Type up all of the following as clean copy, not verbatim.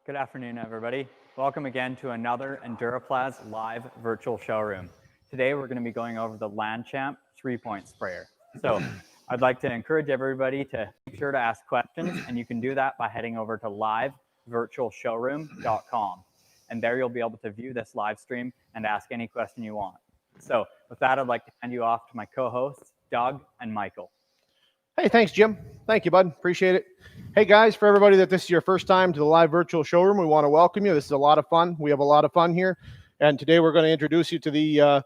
Good afternoon, everybody. Welcome again to another Enduraplas live virtual showroom. Today, we're going to be going over the Landchamp 3-point sprayer. So I'd like to encourage everybody to make sure to ask questions, and you can do that by heading over to livevirtualshowroom.com. And there you'll be able to view this live stream and ask any question you want. So with that, I'd like to hand you off to my co-hosts, Doug and Michael. Hey, thanks, Jim. Thank you, bud. Appreciate it. Hey, guys, for everybody that this is your first time to the live virtual showroom, we want to welcome you. This is a lot of fun. We have a lot of fun here. And today we're going to introduce you to the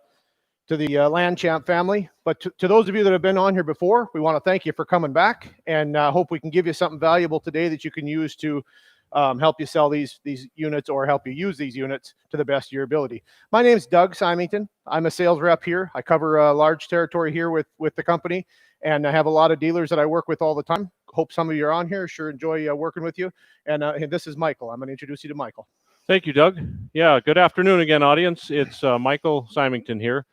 Landchamp family. But to those of you that have been on here before, we want to thank you for coming back, and hope we can give you something valuable today that you can use to help you sell these units or help you use these units to the best of your ability. My name is Doug Symington. I'm a sales rep here. I cover a large territory here with the company, and I have a lot of dealers that I work with all the time. Hope some of you are on here. Sure enjoy working with you. And this is Michael. I'm going to introduce you to Michael. Thank you, Doug. Yeah, good afternoon again, audience. It's Michael Symington here.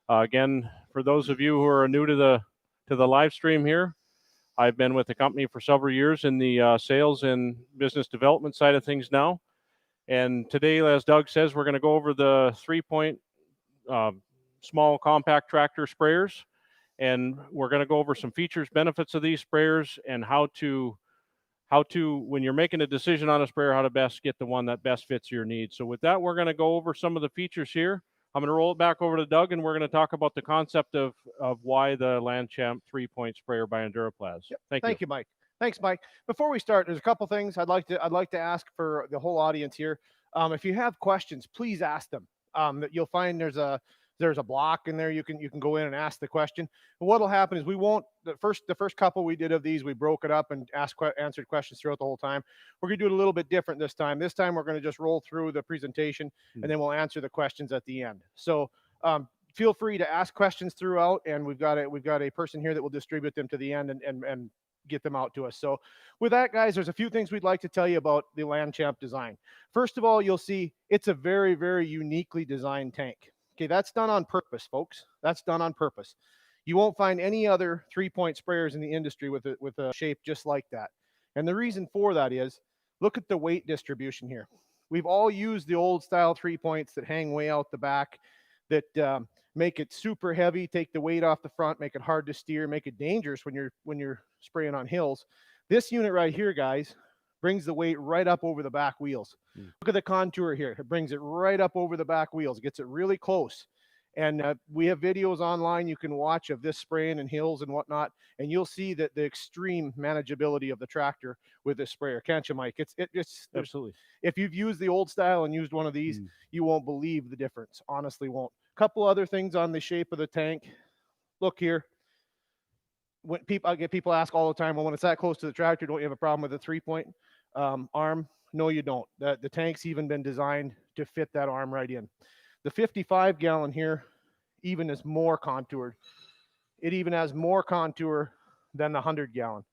Again, for those of you who are new to the live stream here, I've been with the company for several years in the sales and business development side of things now. And today, as Doug says, we're going to go over the 3-point small compact tractor sprayers. And we're going to go over some features, benefits of these sprayers, and how to, when you're making a decision on a sprayer, how to best get the one that best fits your needs. So with that, we're going to go over some of the features here. I'm going to roll it back over to Doug, and we're going to talk about the concept of why the Landchamp 3-point sprayer by Enduraplas. Yep. Thank you, Mike. Thanks, Mike. Before we start, there's a couple things I'd like to ask for the whole audience here. If you have questions, please ask them. You'll find there's a block in there. You can go in and ask the question. And what'll happen is we won't, the first couple we did of these, we broke it up and answered questions throughout the whole time. We're going to do it a little bit different this time. This time we're going to just roll through the presentation and then we'll answer the questions at the end. So feel free to ask questions throughout, and we've got a person here that will distribute them to the end and get them out to us. So with that, guys, there's a few things we'd like to tell you about the Landchamp design. First of all, you'll see it's a very, very uniquely designed tank. Okay, that's done on purpose, folks. That's done on purpose. You won't find any other 3-point sprayers in the industry with a shape just like that. And the reason for that is, look at the weight distribution here. We've all used the old style 3-points that hang way out the back, that make it super heavy, take the weight off the front, make it hard to steer, make it dangerous when you're spraying on hills. This unit right here, guys, brings the weight right up over the back wheels. Look at the contour here. It brings it right up over the back wheels. It gets it really close. And we have videos online you can watch of this spraying in hills and whatnot, and you'll see that the extreme manageability of the tractor with this sprayer. Can't you, Mike? It's Absolutely. If you've used the old style and used one of these, you won't believe the difference. Honestly, won't. Couple other things on the shape of the tank. Look here. When I get people ask all the time, well, when it's that close to the tractor, don't you have a problem with a 3-point arm? No, you don't. The tank's even been designed to fit that arm right in. The 55-gallon here even is more contoured. It even has more contour than the 100-gallon.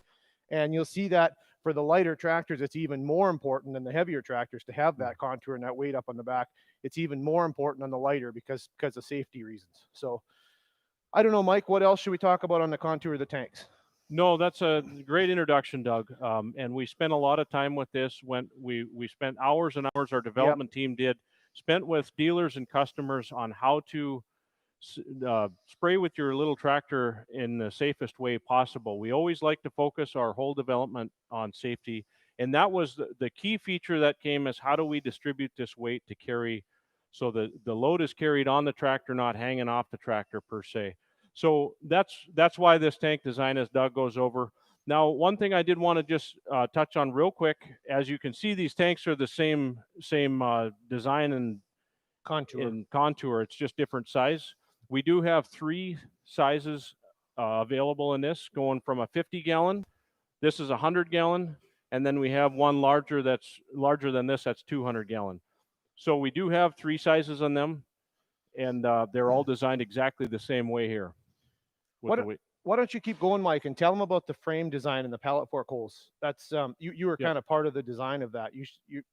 And you'll see that for the lighter tractors, it's even more important than the heavier tractors to have that contour and that weight up on the back. It's even more important on the lighter because of safety reasons. So I don't know, Mike, what else should we talk about on the contour of the tanks? No, that's a great introduction, Doug. And we spent a lot of time with this. When we spent hours and hours, our development team spent with dealers and customers on how to spray with your little tractor in the safest way possible. We always like to focus our whole development on safety. And that was the key feature that came, is how do we distribute this weight to carry so the load is carried on the tractor, not hanging off the tractor per se. So that's why this tank design, as Doug goes over. Now, one thing I did want to just touch on real quick, as you can see, these tanks are the same design and contour. It's just different size. We do have 3 sizes available in this, going from a 50-gallon. This is a 100-gallon, and then we have one larger that's larger than this. That's 200-gallon. So we do have 3 sizes on them, and they're all designed exactly the same way here. Why don't you keep going, Mike, and tell them about the frame design and the pallet fork holes? That's you were kind of part of the design of that. You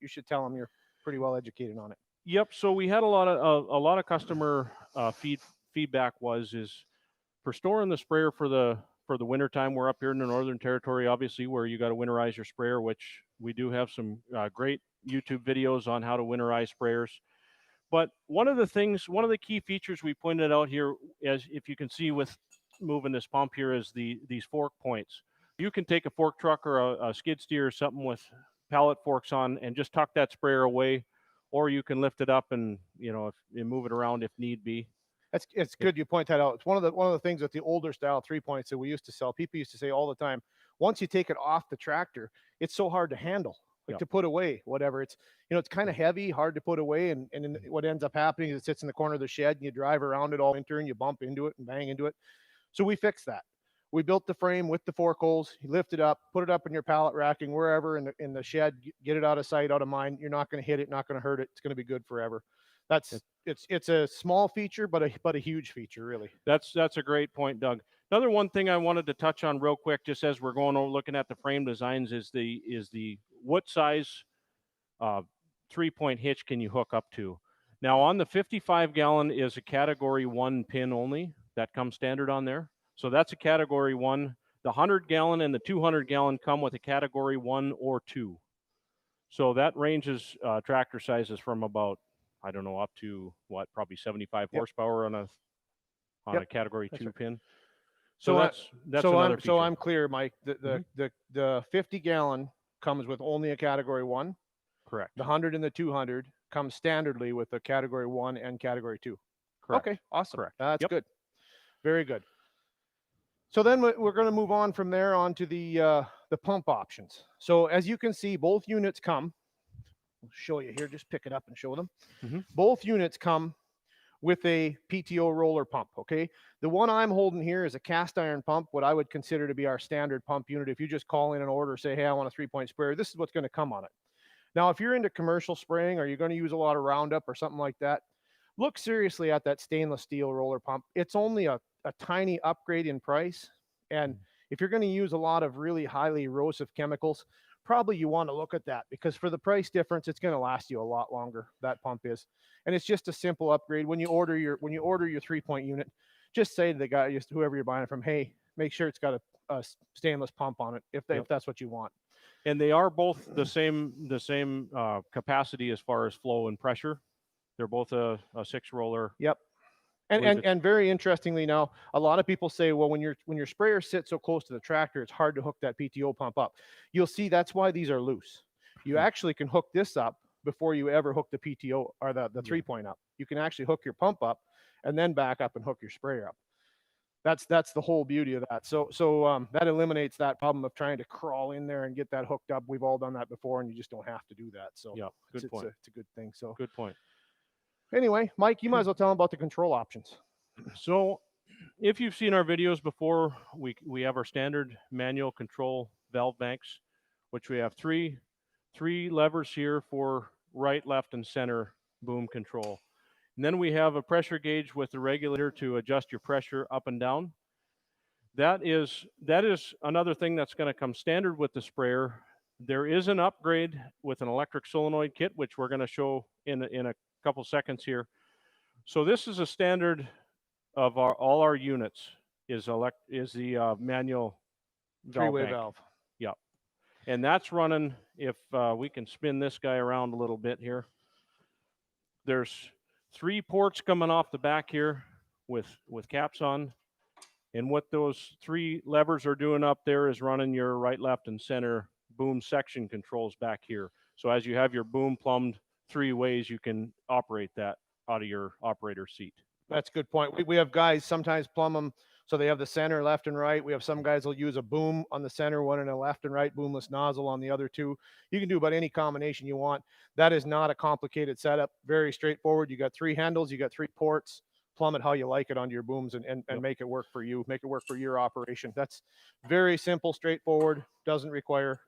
should tell them, you're pretty well educated on it. Yep. So we had a lot of customer feedback is for storing the sprayer for the winter time. We're up here in the Northern Territory, obviously, where you got to winterize your sprayer, which we do have some great YouTube videos on how to winterize sprayers. But one of the key features we pointed out here, as if you can see with moving this pump here, is these fork points. You can take a fork truck or a skid steer or something with pallet forks on and just tuck that sprayer away, or you can lift it up and if you move it around if need be. It's good you point that out. It's one of the things with the older style 3-points that we used to sell. People used to say all the time, once you take it off the tractor, it's so hard to handle, to put away, whatever. It's it's kind of heavy, hard to put away, and what ends up happening is it sits in the corner of the shed and you drive around it all winter and you bump into it and bang into it. So we fixed that. We built the frame with the fork holes. You lift it up, put it up in your pallet racking, wherever in the shed, get it out of sight, out of mind. You're not going to hit it, not going to hurt it. It's going to be good forever. It's a small feature, but a huge feature, really. That's a great point, Doug. Another one thing I wanted to touch on real quick, just as we're going over looking at the frame designs, is the what size 3-point hitch can you hook up to? Now on the 55-gallon is a category 1 pin only that comes standard on there. So that's a category 1. The 100-gallon and the 200-gallon come with a category 1 or 2. So that ranges tractor sizes from about, I don't know, up to probably 75 horsepower on a category 2 pin. So that's another feature. So I'm clear, Mike. The 50-gallon comes with only a category 1. Correct. The 100 and the 200 come standardly with a category 1 and category 2. Correct. Okay, awesome. Correct. That's good. Very good. So then we're going to move on from there onto the pump options. So as you can see, both units come. I'll show you here. Just pick it up and show them. Both units come with a PTO roller pump. Okay. The one I'm holding here is a cast iron pump, what I would consider to be our standard pump unit. If you just call in an order, say, hey, I want a 3-point sprayer, this is what's going to come on it. Now, if you're into commercial spraying or you're going to use a lot of Roundup or something like that, look seriously at that stainless steel roller pump. It's only a tiny upgrade in price. And if you're going to use a lot of really highly erosive chemicals, probably you want to look at that, because for the price difference, it's going to last you a lot longer. That pump is, and it's just a simple upgrade. When you order your 3-point unit, just say to the guy, just whoever you're buying it from, hey, make sure it's got a stainless pump on it if that's what you want. And they are both the same capacity as far as flow and pressure. They're both a 6-roller. Yep. And very interestingly, now a lot of people say, well, when your sprayer sits so close to the tractor, it's hard to hook that PTO pump up. You'll see that's why these are loose. You actually can hook this up before you ever hook the PTO or the 3-point up. You can actually hook your pump up and then back up and hook your sprayer up. That's the whole beauty of that. So that eliminates that problem of trying to crawl in there and get that hooked up. We've all done that before, and you just don't have to do that. So yeah, good point. It's a good thing. So good point. Anyway, Mike, you might as well tell them about the control options. So if you've seen our videos before, we have our standard manual control valve banks, which we have three levers here for right, left, and center boom control. And then we have a pressure gauge with a regulator to adjust your pressure up and down. That is another thing that's going to come standard with the sprayer. There is an upgrade with an electric solenoid kit, which we're going to show in a couple seconds here. So this is a standard of all our units is the manual three-way valve. Yeah, and that's running. If we can spin this guy around a little bit here, there's 3 ports coming off the back here with caps on, and what those 3 levers are doing up there is running your right, left, and center boom section controls back here. So as you have your boom plumbed 3 ways, you can operate that out of your operator seat. That's a good point. We have guys sometimes plumb them so they have the center, left, and right. We have some guys will use a boom on the center, one in a left and right boomless nozzle on the other 2. You can do about any combination you want. That is not a complicated setup. Very straightforward. You got 3 handles, you got 3 ports. Plumb it how you like it onto your booms and make it work for you. Make it work for your operation. That's very simple, straightforward. Doesn't require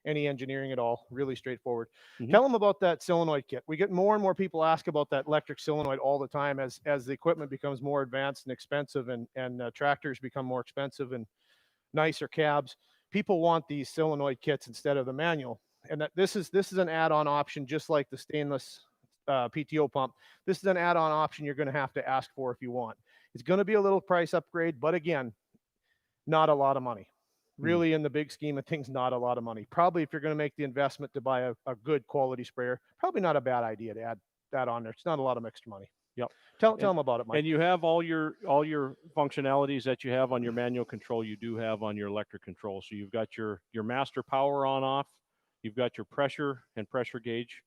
any engineering at all. Really straightforward. Tell them about that solenoid kit. We get more and more people ask about that electric solenoid all the time as the equipment becomes more advanced and expensive, and tractors become more expensive and nicer cabs. People want these solenoid kits instead of the manual, and that this is an add-on option, just like the stainless PTO pump. This is an add-on option you're going to have to ask for if you want. It's going to be a little price upgrade, but again, not a lot of money. Really, in the big scheme of things, not a lot of money. Probably if you're going to make the investment to buy a good quality sprayer, probably not a bad idea to add that on there. It's not a lot of extra money. Yep. Tell them about it, Mike. And you have all your functionalities that you have on your manual control, you do have on your electric control. So you've got your master power on off, you've got your pressure and pressure gauge,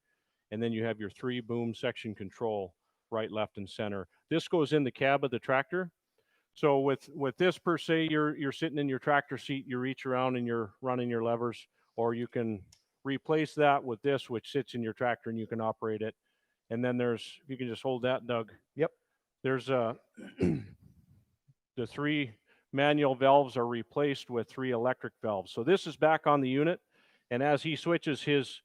and then you have your 3 boom section control, right, left, and center. This goes in the cab of the tractor. So with this per se, you're sitting in your tractor seat, you reach around and you're running your levers, or you can replace that with this, which sits in your tractor and you can operate it. And then there's, you can just hold that, Doug. Yep. There's the 3 manual valves are replaced with 3 electric valves. So this is back on the unit. And as he switches his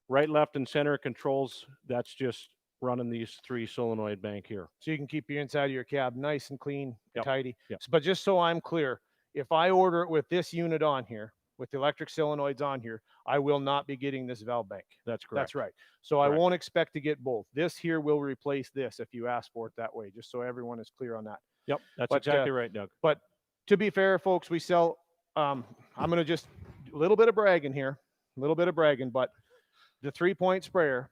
right, left, and center controls, that's just running these 3 solenoid bank here. So you can keep your inside of your cab nice and clean and tidy. Yep. But just so I'm clear, if I order it with this unit on here, with the electric solenoids on here, I will not be getting this valve bank. That's correct. That's right. So correct. I won't expect to get both. This here will replace this if you ask for it that way, just so everyone is clear on that. Yep, that's exactly right, Doug. But to be fair, folks, we sell, I'm going to just, a little bit of bragging here, but the 3-point sprayer,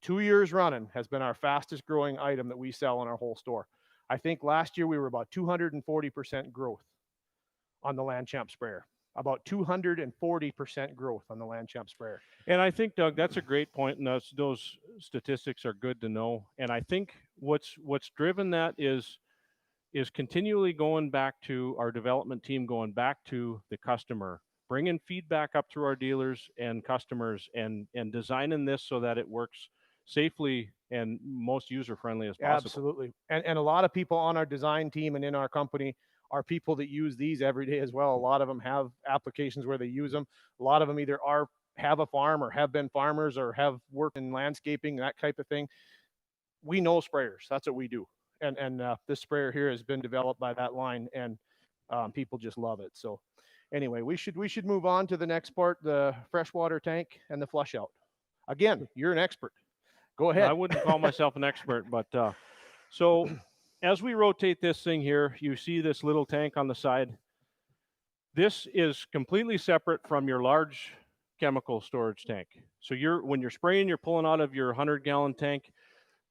2 years running, has been our fastest growing item that we sell in our whole store. I think last year we were about 240% growth on the Land Champ sprayer. About 240% growth on the Land Champ sprayer. And I think, Doug, that's a great point, and those statistics are good to know. And I think what's driven that is continually going back to our development team, going back to the customer, bringing feedback up through our dealers and customers, and designing this so that it works safely and most user-friendly as possible. Absolutely. And a lot of people on our design team and in our company are people that use these every day as well. A lot of them have applications where they use them. A lot of them either have a farm or have been farmers or have worked in landscaping, that type of thing. We know sprayers. That's what we do. And this sprayer here has been developed by that line, and people just love it. So anyway, we should move on to the next part, the freshwater tank and the flush out. Again, you're an expert. Go ahead. I wouldn't call myself an expert, but so as we rotate this thing here, you see this little tank on the side. This is completely separate from your large chemical storage tank. So when you're spraying, you're pulling out of your 100-gallon tank.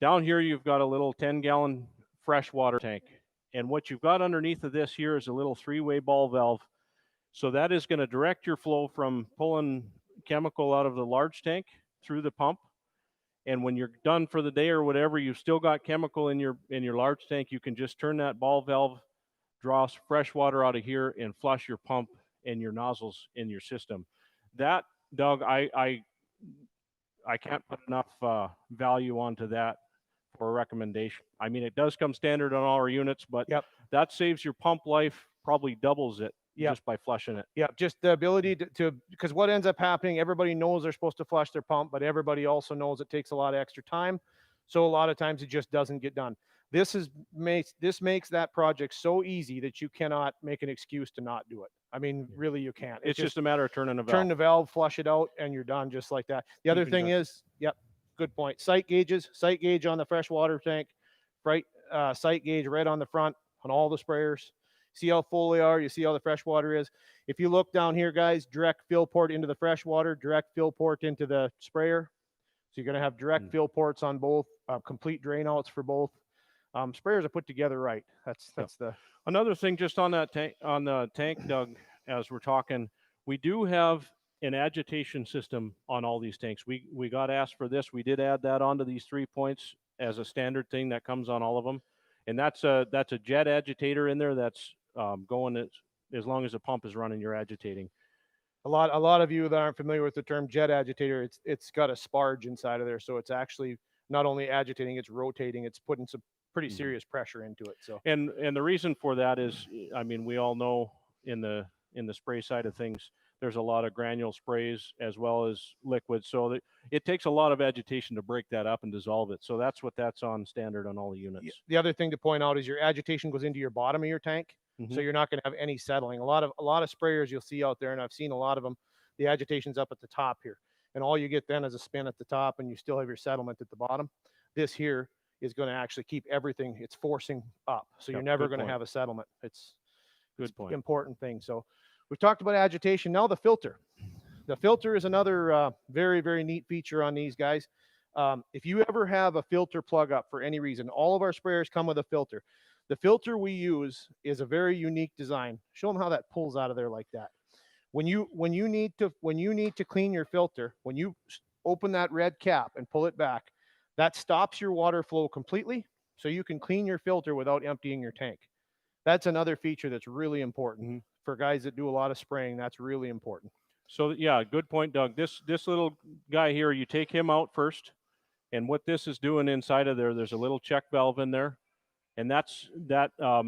Down here, you've got a little 10-gallon freshwater tank. And what you've got underneath of this here is a little 3-way ball valve. So that is going to direct your flow from pulling chemical out of the large tank through the pump. And when you're done for the day or whatever, you've still got chemical in your large tank, you can just turn that ball valve, draw fresh water out of here, and flush your pump and your nozzles in your system. That, Doug, I can't put enough value onto that for a recommendation. I mean, it does come standard on all our units, but that saves your pump life, probably doubles it. Just by flushing it. Yeah, just the ability to because what ends up happening, everybody knows they're supposed to flush their pump, but everybody also knows it takes a lot of extra time. So a lot of times it just doesn't get done. This makes that project so easy that you cannot make an excuse to not do it. I mean, really, you can't. It's just a matter of turning the valve. Turn the valve, flush it out, and you're done just like that. The other thing is, good point. Sight gauges, sight gauge on the freshwater tank, right? Sight gauge right on the front on all the sprayers. See how full they are. You see how the fresh water is. If you look down here, guys, direct fill port into the fresh water, direct fill port into the sprayer. So you're going to have direct fill ports on both, complete drain outs for both. Sprayers are put together right. That's the another thing. Just on that tank, Doug, as we're talking, we do have an agitation system on all these tanks. We got asked for this. We did add that onto these 3 points as a standard thing that comes on all of them, and that's a jet agitator in there that's going as long as the pump is running, you're agitating. A lot of you that aren't familiar with the term jet agitator, it's got a sparge inside of there, so it's actually not only agitating, it's rotating, it's putting some pretty serious pressure into it. So and the reason for that is, I mean, we all know in the spray side of things, there's a lot of granule sprays as well as liquids, so it takes a lot of agitation to break that up and dissolve it. So that's on standard on all the units. The other thing to point out is your agitation goes into your bottom of your tank. So you're not going to have any settling. A lot of sprayers you'll see out there, and I've seen a lot of them, the agitation's up at the top here. And all you get then is a spin at the top, and you still have your settlement at the bottom. This here is going to actually keep everything, it's forcing up. So you're never going to have a settlement. It's good point. Important thing. So We've talked about agitation. Now the filter. The filter is another very, very neat feature on these guys. If you ever have a filter plug up for any reason, all of our sprayers come with a filter. The filter we use is a very unique design. Show them how that pulls out of there like that. When you need to clean your filter, when you open that red cap and pull it back, that stops your water flow completely, so you can clean your filter without emptying your tank. That's another feature that's really important for guys that do a lot of spraying. That's really important. So yeah, good point, Doug. This little guy here, you take him out first, and what this is doing inside of there, there's a little check valve in there, and that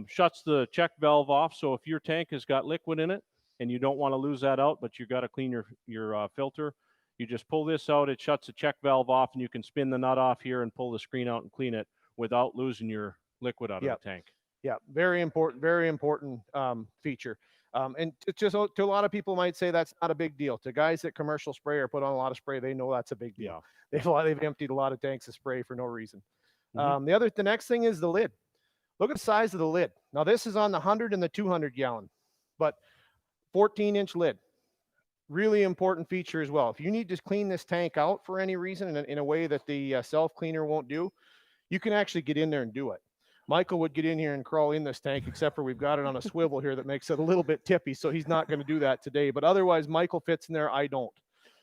shuts the check valve off. So if your tank has got liquid in it and you don't want to lose that out, but you got to clean your filter, you just pull this out. It shuts the check valve off, and you can spin the nut off here and pull the screen out and clean it without losing your liquid out of the tank. Yeah, very important feature. And it's just, to a lot of people might say that's not a big deal. To guys that commercial spray or put on a lot of spray, they know that's a big deal. Yeah. They've emptied a lot of tanks of spray for no reason. The next thing is the lid. Look at the size of the lid. Now this is on the 100 and the 200 gallon, but 14-inch lid. Really important feature as well. If you need to clean this tank out for any reason in a way that the self-cleaner won't do, you can actually get in there and do it. Michael would get in here and crawl in this tank, except for we've got it on a swivel here that makes it a little bit tippy, so he's not going to do that today. But otherwise, Michael fits in there. I don't.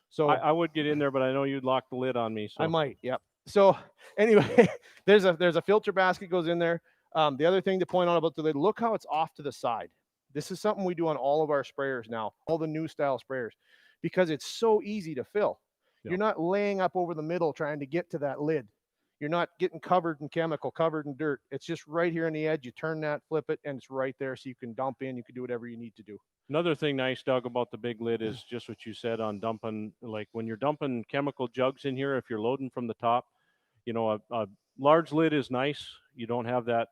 So I would get in there, but I know you'd lock the lid on me. So I might. Yep. So anyway, there's a filter basket goes in there. The other thing to point out about the lid, look how it's off to the side. This is something we do on all of our sprayers now, all the new style sprayers, because it's so easy to fill. Yeah. You're not laying up over the middle trying to get to that lid. You're not getting covered in chemical, covered in dirt. It's just right here on the edge. You turn that, flip it, and it's right there, so you can dump in. You can do whatever you need to do. Another thing nice, Doug, about the big lid is just what you said on dumping. Like when you're dumping chemical jugs in here, if you're loading from the top, you know, a large lid is nice. You don't have that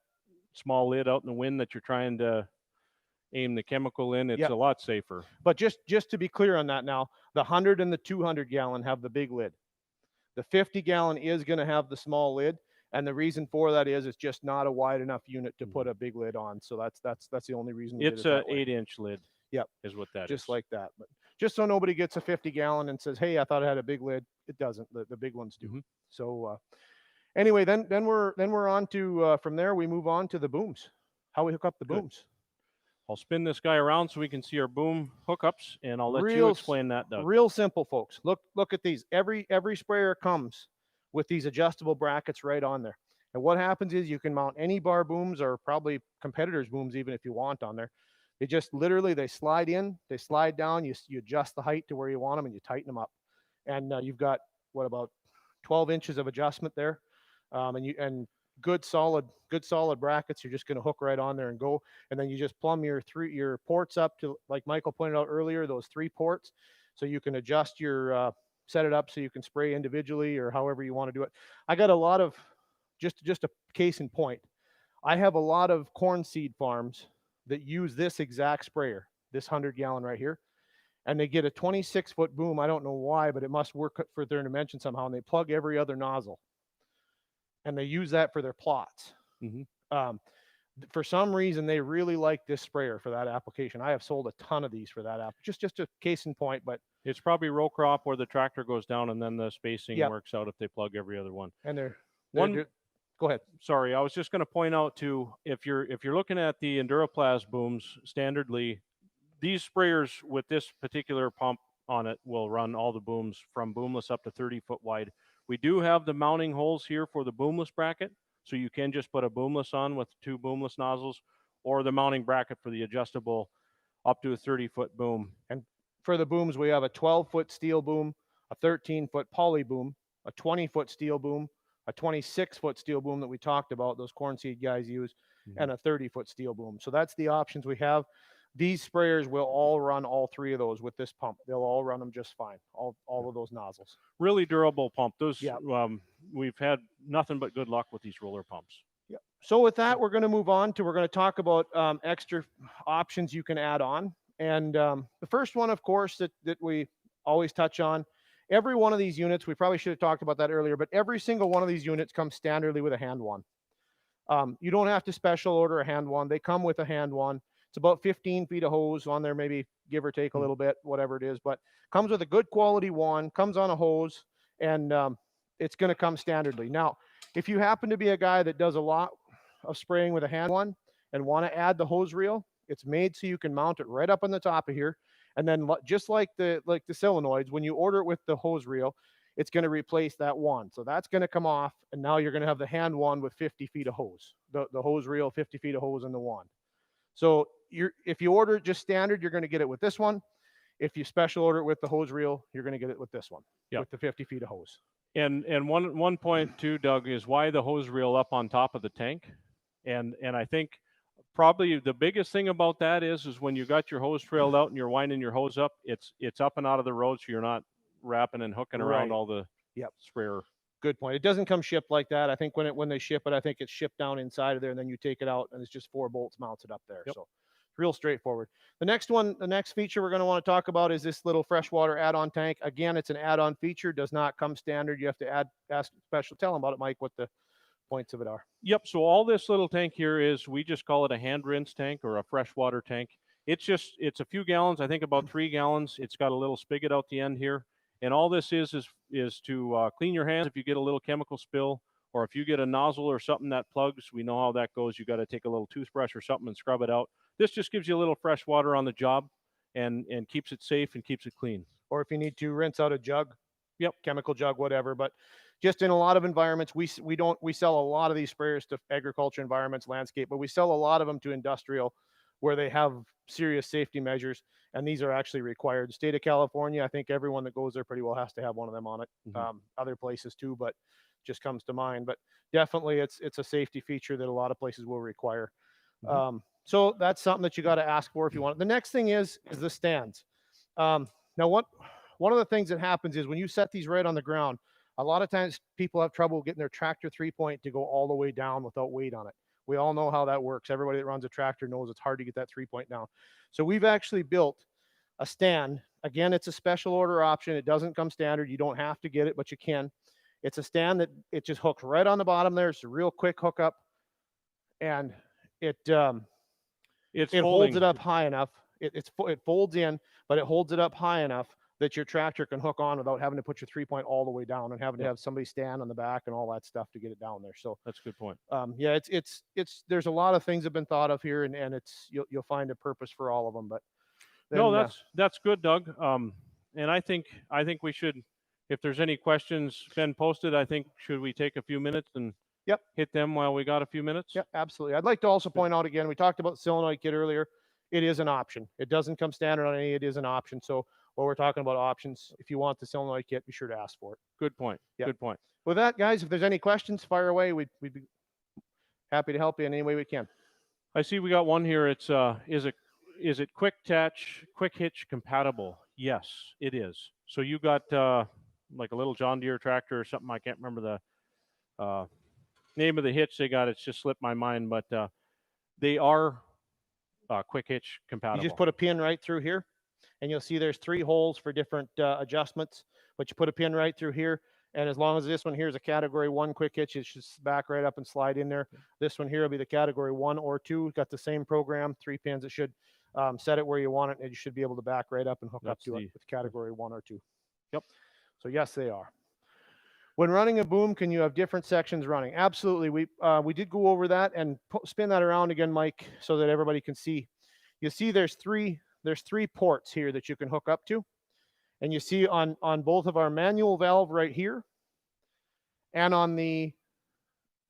small lid out in the wind that you're trying to aim the chemical in. It's a lot safer. But just to be clear on that now, the 100 and the 200 gallon have the big lid. The 50 gallon is going to have the small lid, and the reason for that is it's just not a wide enough unit to put a big lid on. So that's the only reason. It's a 8-inch lid. Yep, is what that just is. like that. But just so nobody gets a 50 gallon and says, "Hey, I thought it had a big lid." It doesn't. The big ones do. So anyway, then we're on to from there we move on to the booms. How we hook up the booms. I'll spin this guy around so we can see our boom hookups, and I'll let you explain that, Doug. Real simple, folks. Look at these. Every sprayer comes with these adjustable brackets right on there. And what happens is you can mount any bar booms or probably competitors' booms even if you want on there. They just literally, they slide in, they slide down, you adjust the height to where you want them, and you tighten them up. And you've got, what, about 12 inches of adjustment there. And good solid brackets. You're just going to hook right on there and go, and then you just plumb your ports up to, like Michael pointed out earlier, those 3 ports, so you can adjust your set it up so you can spray individually or however you want to do it. I got a lot of, just a case in point, I have a lot of corn seed farms that use this exact sprayer, this 100 gallon right here, and they get a 26-foot boom. I don't know why, but it must work for their dimension somehow, and they plug every other nozzle. And they use that for their plots. For some reason, they really like this sprayer for that application. I have sold a ton of these for that app. Just a case in point, but it's probably row crop where the tractor goes down and then the spacing works out if they plug every other one. And go ahead. Sorry, I was just going to point out too, if you're looking at the Enduraplas booms standardly, these sprayers with this particular pump on it will run all the booms from Boomless up to 30-foot wide. We do have the mounting holes here for the Boomless bracket, so you can just put a Boomless on with 2 Boomless nozzles, or the mounting bracket for the adjustable up to a 30-foot boom. And for the booms, we have a 12-foot steel boom, a 13-foot poly boom, a 20-foot steel boom, a 26-foot steel boom that we talked about, those corn seed guys use, and a 30-foot steel boom. So that's the options we have. These sprayers will all run all 3 of those with this pump. They'll all run them just fine, all of those nozzles. Really durable pump. Those, we've had nothing but good luck with these roller pumps. Yep. So with that, we're going to talk about extra options you can add on. And the first one, of course, that we always touch on, every one of these units, we probably should have talked about that earlier, but every single one of these units comes standardly with a hand wand. You don't have to special order a hand wand. They come with a hand wand. It's about 15 feet of hose on there, maybe give or take a little bit, whatever it is. But comes with a good quality wand, comes on a hose, and it's going to come standardly. Now, if you happen to be a guy that does a lot of spraying with a hand one and want to add the hose reel, it's made so you can mount it right up on the top of here. And then just like the solenoids, when you order it with the hose reel, it's going to replace that wand. So that's going to come off, and now you're going to have the hand wand with 50 feet of hose, the hose reel, 50 feet of hose, and the wand. So if you order it just standard, you're going to get it with this one. If you special order it with the hose reel, you're going to get it with this one, with the 50 feet of hose. And one point too, Doug, is why the hose reel up on top of the tank. And I think probably the biggest thing about that is when you got your hose trailed out and you're winding your hose up, it's up and out of the road, so you're not wrapping and hooking around all the sprayer. Good point. It doesn't come shipped like that. I think when they ship it, I think it's shipped down inside of there, and then you take it out, and it's just 4 bolts mounted up there. So it's real straightforward. The next feature we're going to want to talk about is this little freshwater add-on tank. Again, it's an add-on feature, does not come standard. You have to ask special. Tell them about it, Mike, what the points of it are. Yep. So all this little tank here is, we just call it a hand rinse tank or a freshwater tank. It's a few gallons, I think about 3 gallons. It's got a little spigot out the end here. And all this is to clean your hands if you get a little chemical spill, or if you get a nozzle or something that plugs. We know how that goes. You got to take a little toothbrush or something and scrub it out. This just gives you a little fresh water on the job and keeps it safe and keeps it clean. Or if you need to rinse out a jug, chemical jug, whatever. But just in a lot of environments, we sell a lot of these sprayers to agriculture environments, landscape, but we sell a lot of them to industrial, where they have serious safety measures, and these are actually required. The state of California, I think everyone that goes there pretty well has to have one of them on it. Other places too, but just comes to mind. But definitely it's a safety feature that a lot of places will require. So that's something that you got to ask for if you want it. The next thing is the stands. Now one of the things that happens is when you set these right on the ground, a lot of times people have trouble getting their tractor 3-point to go all the way down without weight on it. We all know how that works. Everybody that runs a tractor knows it's hard to get that 3-point down. So we've actually built a stand. Again, it's a special order option. It doesn't come standard. You don't have to get it, but you can. It's a stand that it just hooks right on the bottom there. It's a real quick hookup, and it holds it up high enough. It folds in, but it holds it up high enough that your tractor can hook on without having to put your 3-point all the way down and having to have somebody stand on the back and all that stuff to get it down there. So that's a good point. It's there's a lot of things have been thought of here, and it's you'll find a purpose for all of them. But then, no, that's good, Doug. And I think we should, if there's any questions been posted, I think should we take a few minutes and hit them while we got a few minutes? Yep, absolutely. I'd like to also point out again, we talked about the solenoid kit earlier. It is an option. It doesn't come standard on any. It is an option. So while we're talking about options, if you want the solenoid kit, be sure to ask for it. Good point. Good point. With that, guys, if there's any questions, fire away. We'd be happy to help you in any way we can. I see we got one here. It's is it quick-hitch compatible? Yes, it is. So you got like a little John Deere tractor or something. I can't remember the name of the hitch they got. It's just slipped my mind, but they are quick-hitch compatible. You just put a pin right through here, and you'll see there's 3 holes for different adjustments, but you put a pin right through here, and as long as this one here is a category 1 quick hitch, it should back right up and slide in there. This one here will be the category 1 or 2. Got the same program, 3 pins. It should set it where you want it, and you should be able to back right up and hook up to it with category 1 or 2. Yep. So yes, they are. When running a boom, can you have different sections running? Absolutely. We did go over that, and spin that around again, Mike, so that everybody can see. You see there's three ports here that you can hook up to. And you see on both of our manual valve right here and on the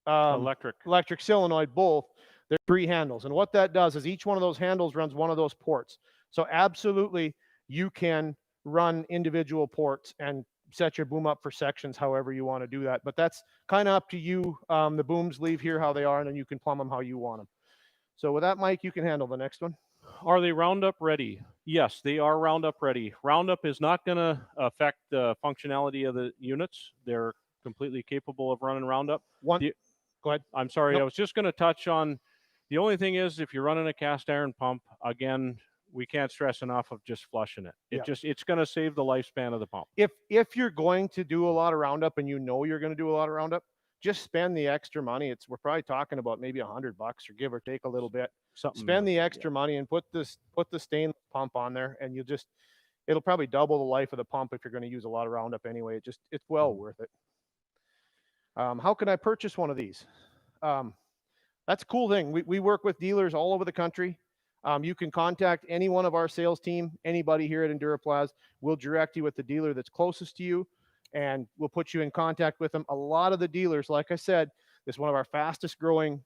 electric solenoid, both, there are 3 handles. And what that does is each one of those handles runs one of those ports. So absolutely, you can run individual ports and set your boom up for sections however you want to do that. But that's kind of up to you. The booms leave here how they are, and then you can plumb them how you want them. So with that, Mike, you can handle the next one. Are they Roundup ready? Yes, they are Roundup ready. Roundup is not going to affect the functionality of the units. They're completely capable of running Roundup. Go ahead. I'm sorry. Nope. I was just going to touch on, the only thing is if you're running a cast iron pump, again, we can't stress enough of just flushing it. It's going to save the lifespan of the pump. If you're going to do a lot of Roundup and you know you're going to do a lot of Roundup, just spend the extra money. We're probably talking about maybe $100 or give or take a little bit. Something Spend like the that, extra money and put the stainless pump on there, and it'll probably double the life of the pump if you're going to use a lot of Roundup anyway. It's well worth it. How can I purchase one of these? That's a cool thing. We work with dealers all over the country. You can contact any one of our sales team, anybody here at Enduraplas. We'll direct you with the dealer that's closest to you, and we'll put you in contact with them. A lot of the dealers, like I said, this is one of our fastest growing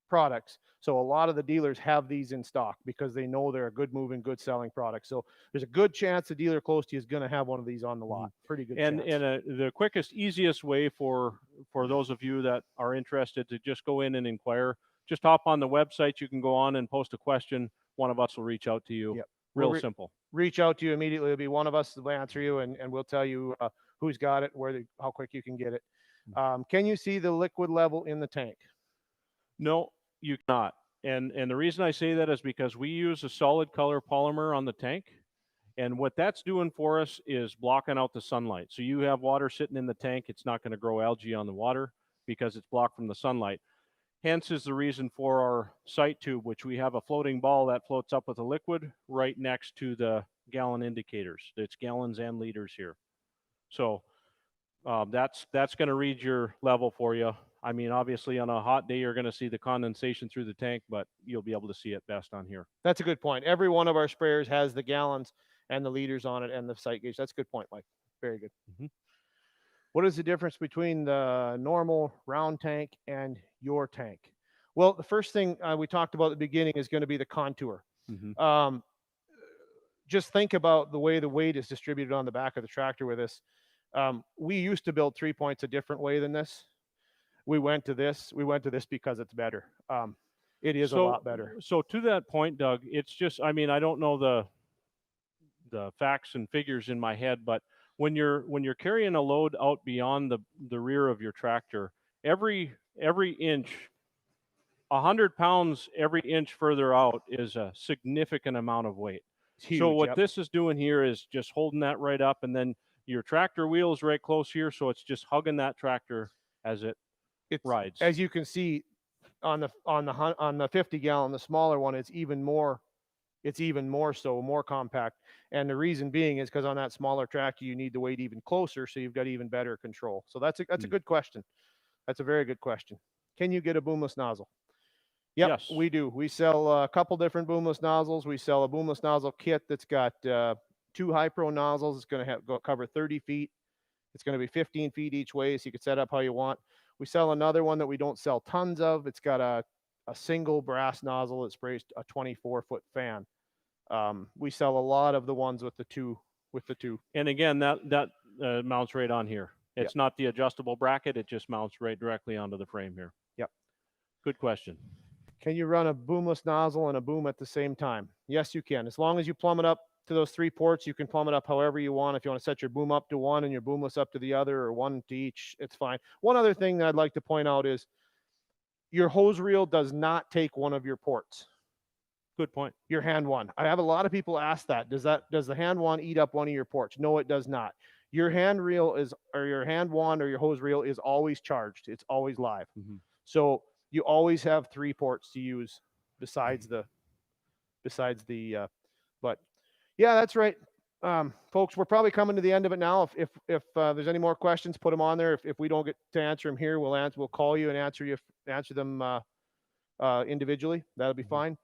products. So a lot of the dealers have these in stock because they know they're a good moving, good selling product. So there's a good chance the dealer close to you is going to have one of these on the lot. Pretty good chance. And the quickest, easiest way for those of you that are interested to just go in and inquire, just hop on the website. You can go on and post a question. One of us will reach out to you. Yep. Real simple. Reach out to you immediately. It'll be one of us that will answer you, and we'll tell you who's got it, how quick you can get it. Can you see the liquid level in the tank? No, you cannot. And the reason I say that is because we use a solid color polymer on the tank. And what that's doing for us is blocking out the sunlight. So you have water sitting in the tank, it's not going to grow algae on the water because it's blocked from the sunlight. Hence is the reason for our sight tube, which we have a floating ball that floats up with a liquid right next to the gallon indicators. It's gallons and liters here. So that's going to read your level for you. I mean, obviously on a hot day, you're going to see the condensation through the tank, but you'll be able to see it best on here. That's a good point. Every one of our sprayers has the gallons and the liters on it and the sight gauge. That's a good point, Mike. Very good. What is the difference between the normal round tank and your tank? Well, the first thing we talked about at the beginning is going to be the contour. Just think about the way the weight is distributed on the back of the tractor with this. We used to build 3 points a different way than this. We went to this because it's better. It is a lot better. So to that point, Doug, it's just, I mean, I don't know the facts and figures in my head, but when you're carrying a load out beyond the rear of your tractor, every inch, 100 pounds every inch further out is a significant amount of weight. Huge, so what this is doing here is just holding that right up, and then your tractor wheel is right close here, so it's just hugging that tractor as it rides. As you can see on the 50 gallon, the smaller one, it's even more so more compact. And the reason being is because on that smaller tractor, you need the weight even closer, so you've got even better control. So that's a good question. That's a very good question. Can you get a Boomless nozzle? Yep, yes, we do. We sell a couple different Boomless nozzles. We sell a Boomless nozzle kit that's got 2 high pro nozzles. It's going to cover 30 feet. It's going to be 15 feet each way, so you can set up how you want. We sell another one that we don't sell tons of. It's got a single brass nozzle that sprays a 24-foot fan. We sell a lot of the ones with the two. And again, that mounts right on here. It's not the adjustable bracket. It just mounts right directly onto the frame here. Yep. Good question. Can you run a Boomless nozzle and a boom at the same time? Yes, you can. As long as you plumb it up to those 3 ports, you can plumb it up however you want. If you want to set your boom up to one and your Boomless up to the other, or one to each, it's fine. One other thing that I'd like to point out is your hose reel does not take one of your ports. Good point. Your hand one. I have a lot of people ask that. Does the hand one eat up one of your ports? No, it does not. Your hand reel or your hand wand or your hose reel is always charged. It's always live. So you always have 3 ports to use besides the but yeah, that's right. Folks, we're probably coming to the end of it now. If there's any more questions, put them on there. If we don't get to answer them here, we'll call you and answer them individually. That'll be fine.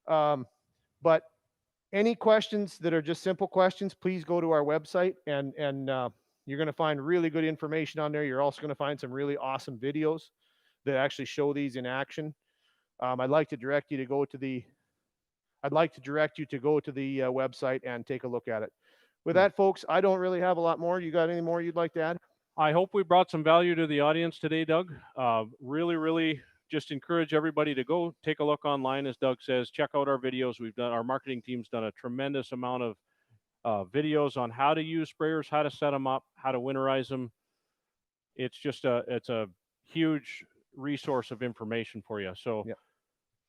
But any questions that are just simple questions, please go to our website, and you're going to find really good information on there. You're also going to find some really awesome videos that actually show these in action. I'd like to direct you to go to the website and take a look at it. With that, folks, I don't really have a lot more. You got any more you'd like to add? I hope we brought some value to the audience today, Doug. Really just encourage everybody to go take a look online, as Doug says. Check out our videos. Our marketing team's done a tremendous amount of videos on how to use sprayers, how to set them up, how to winterize them. It's just it's a huge resource of information for you. So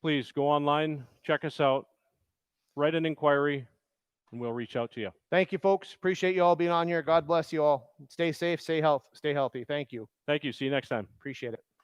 please go online, check us out, write an inquiry, and we'll reach out to you. Thank you, folks. Appreciate you all being on here. God bless you all. Stay safe, stay healthy. Thank you. Thank you. See you next time. Appreciate it.